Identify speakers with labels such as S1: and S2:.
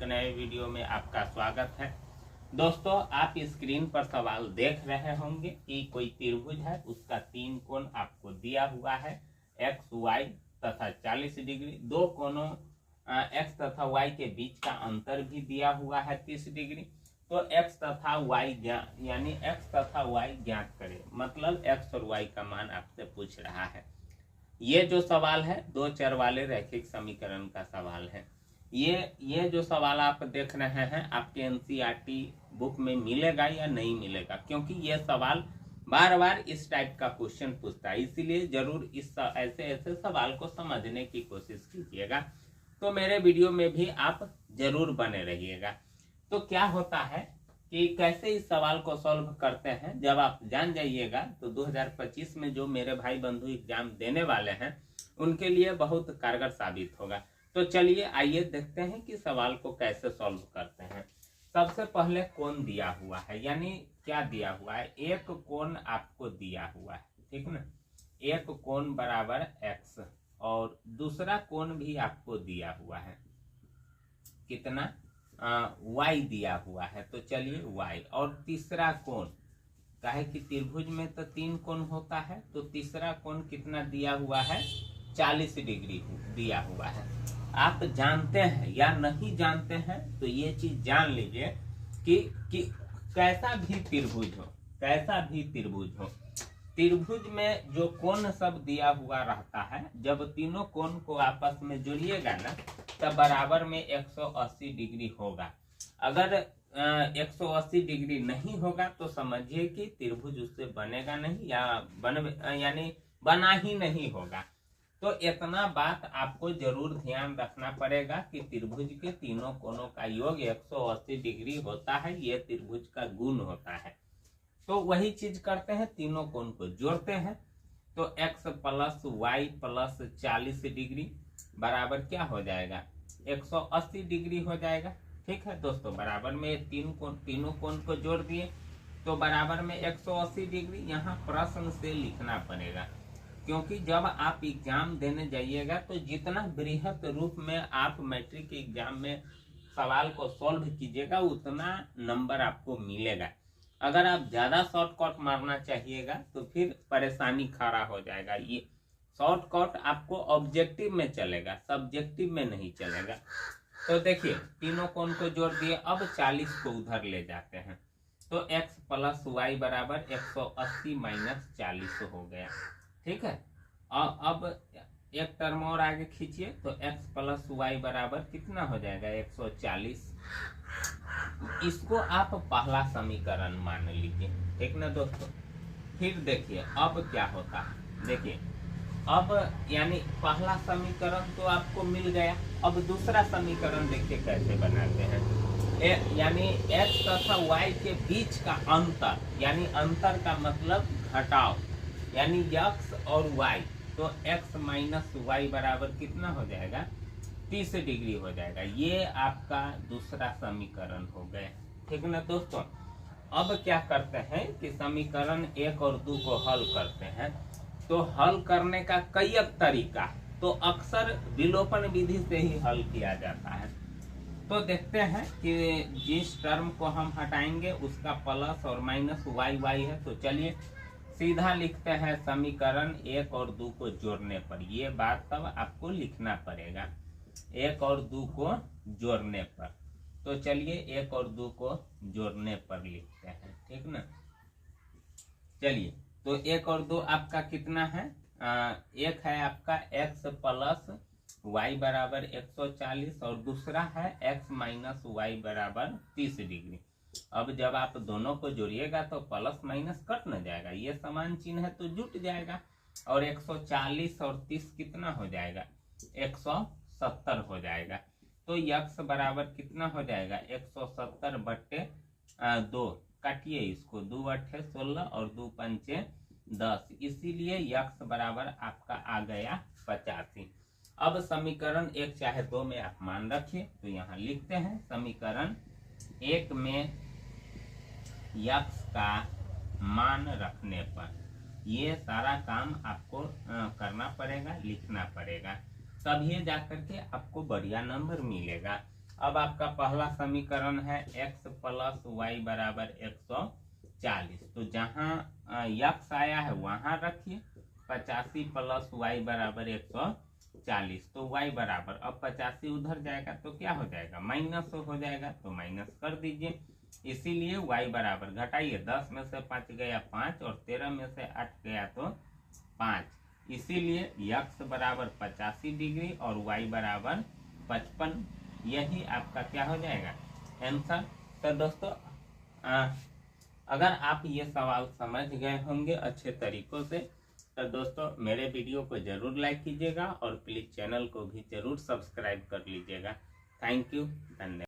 S1: नए वीडियो में आपका स्वागत है। दोस्तों, आप स्क्रीन पर सवाल देख रहे होंगे कि कोई त्रिभुज है, उसका 3 कोण आपको दिया हुआ है, एक्स वाई तथा 40 डिग्री। दो कोणों एक्स तथा वाई के बीच का अंतर भी दिया हुआ है 30 डिग्री। तो एक्स तथा वाई यानी एक्स तथा वाई ज्ञात करें, मतलब एक्स और वाई का मान आपसे पूछ रहा है। ये जो सवाल है दो चर वाले रैखिक समीकरण का सवाल है। ये जो सवाल आप देख रहे हैं आपके एनसीईआरटी बुक में मिलेगा या नहीं मिलेगा, क्योंकि ये सवाल बार बार इस टाइप का क्वेश्चन पूछता है, इसीलिए जरूर ऐसे सवाल को समझने की कोशिश कीजिएगा। तो मेरे वीडियो में भी आप जरूर बने रहिएगा। तो क्या होता है कि कैसे इस सवाल को सॉल्व करते हैं, जब आप जान जाइएगा तो 2025 में जो मेरे भाई बंधु एग्जाम देने वाले हैं उनके लिए बहुत कारगर साबित होगा। तो चलिए आइए देखते हैं कि सवाल को कैसे सॉल्व करते हैं। सबसे पहले कोण दिया हुआ है, यानी क्या दिया हुआ है, एक कोण आपको दिया हुआ है, ठीक ना। एक कोण बराबर x और दूसरा कोण भी आपको दिया हुआ है, कितना y दिया हुआ है। तो चलिए y और तीसरा कोण, काहे कि त्रिभुज में तो 3 कोण होता है, तो तीसरा कोण कितना दिया हुआ है, 40 डिग्री दिया हुआ है। आप जानते हैं या नहीं जानते हैं तो ये चीज जान लीजिए कि कैसा भी त्रिभुज हो, त्रिभुज में जो कोण सब दिया हुआ रहता है, जब तीनों कोण को आपस में जोड़िएगा ना तब बराबर में 180 डिग्री होगा। अगर 180 डिग्री नहीं होगा तो समझिए कि त्रिभुज उससे बनेगा नहीं या यानी बना ही नहीं होगा। तो इतना बात आपको जरूर ध्यान रखना पड़ेगा कि त्रिभुज के तीनों कोणों का योग 180 डिग्री होता है, ये त्रिभुज का गुण होता है। तो वही चीज करते हैं, तीनों कोण को जोड़ते हैं। तो x plus y plus 40 degree बराबर क्या हो जाएगा, 180 डिग्री हो जाएगा। ठीक है दोस्तों, बराबर में तीनों कोण को जोड़ दिए तो बराबर में 180 डिग्री। यहाँ प्रश्न से लिखना पड़ेगा, क्योंकि जब आप एग्जाम देने जाइएगा तो जितना बृहत रूप में आप मैट्रिक के एग्जाम में सवाल को सॉल्व कीजिएगा उतना नंबर आपको मिलेगा। अगर आप ज्यादा शॉर्टकट मारना चाहिएगा तो फिर परेशानी खड़ा हो जाएगा। ये शॉर्टकट आपको ऑब्जेक्टिव में चलेगा, सब्जेक्टिव में नहीं चलेगा। तो देखिए तीनों कोण को जोड़ दिए, अब 40 को उधर ले जाते हैं तो x प्लस वाई बराबर 180 माइनस 40 हो गया। ठीक है, अब एक टर्म और आगे खींचिए तो x प्लस वाई बराबर कितना हो जाएगा, 140। इसको आप पहला समीकरण मान लीजिए, ठीक ना दोस्तों। फिर देखिए अब क्या होता है, देखिए अब यानी पहला समीकरण तो आपको मिल गया। अब दूसरा समीकरण देखिए कैसे बनाते हैं, यानी x तथा y के बीच का अंतर, यानी अंतर का मतलब घटाव, यानी x और y, तो x माइनस वाई बराबर कितना हो जाएगा, 30 डिग्री हो जाएगा। ये आपका दूसरा समीकरण हो गया, ठीक ना दोस्तों। अब क्या करते हैं कि समीकरण 1 और 2 को हल करते हैं। तो हल करने का कई तरीका, तो अक्सर विलोपन विधि से ही हल किया जाता है। तो देखते हैं कि जिस टर्म को हम हटाएंगे उसका प्लस और माइनस वाई वाई है। तो चलिए सीधा लिखते हैं, समीकरण 1 और 2 को जोड़ने पर, ये बात तब आपको लिखना पड़ेगा, 1 और 2 को जोड़ने पर। तो चलिए 1 और 2 को जोड़ने पर लिखते हैं, ठीक ना। चलिए तो 1 और 2 आपका कितना है, एक है आपका x प्लस वाई बराबर 140 और दूसरा है x माइनस वाई बराबर 30 डिग्री। अब जब आप दोनों को जोड़िएगा तो प्लस माइनस कट न जाएगा, ये समान चिन्ह है तो जुट जाएगा। और 140 और 30 कितना हो जाएगा, 170 हो जाएगा। तो x बराबर कितना हो जाएगा, 170 बट्टे 2, काटिए इसको, 2 अट्ठे 16 और 2 पंचे 10, इसीलिए x बराबर आपका आ गया 85। अब समीकरण 1 चाहे 2 में आप मान रखिए, तो यहाँ लिखते हैं समीकरण 1 में x का मान रखने पर ये सारा काम आपको करना पड़ेगा, लिखना पड़ेगा, तभी जाकर के आपको बढ़िया नंबर मिलेगा। अब आपका पहला समीकरण है x प्लस वाई बराबर 140। तो जहाँ यक्स आया है वहां रखिए 85 प्लस वाई बराबर 140। तो y बराबर, अब 85 उधर जाएगा तो क्या हो जाएगा, माइनस हो जाएगा, तो माइनस कर दीजिए। इसीलिए y बराबर घटाइए, 10 में से 5 गया 5 और 13 में से 8 गया तो 5। इसीलिए x बराबर 85 डिग्री और y बराबर 55। यही आपका क्या हो जाएगा, आंसर। तो दोस्तों अगर आप ये सवाल समझ गए होंगे अच्छे तरीकों से, तो दोस्तों मेरे वीडियो को जरूर लाइक कीजिएगा और प्लीज चैनल को भी जरूर सब्सक्राइब कर लीजिएगा। थैंक यू, धन्यवाद।